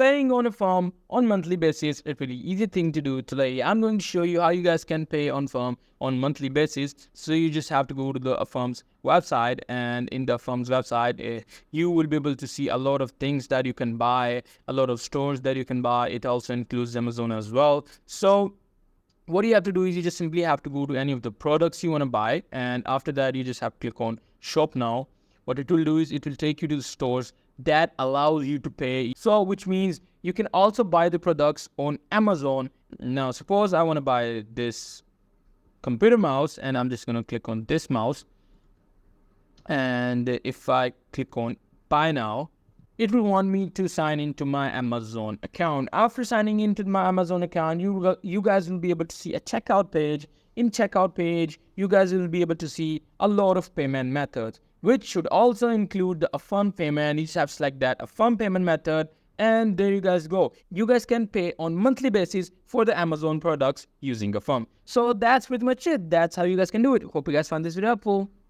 paying on Affirm on monthly basis, a pretty easy thing to do. Today, I'm going to show you how you guys can pay on Affirm on monthly basis. So you just have to go to the Affirm's website, and in the Affirm's website, you will be able to see a lot of things that you can buy, a lot of stores that you can buy. It also includes Amazon as well. So what you have to do is you just simply have to go to any of the products you want to buy, and after that you just have to click on shop now. What it will do is it will take you to the stores that allows you to pay, so which means you can also buy the products on Amazon. Now suppose I want to buy this computer mouse, and I'm just going to click on this mouse, and if I click on buy now, it will want me to sign into my Amazon account. After signing into my Amazon account, you guys will be able to see a checkout page. In checkout page, you guys will be able to see a lot of payment methods, which should also include the Affirm payment. You just have to select that Affirm payment method, and there you guys go. You guys can pay on monthly basis for the Amazon products using Affirm. So that's pretty much it. That's how you guys can do it. Hope you guys found this video helpful.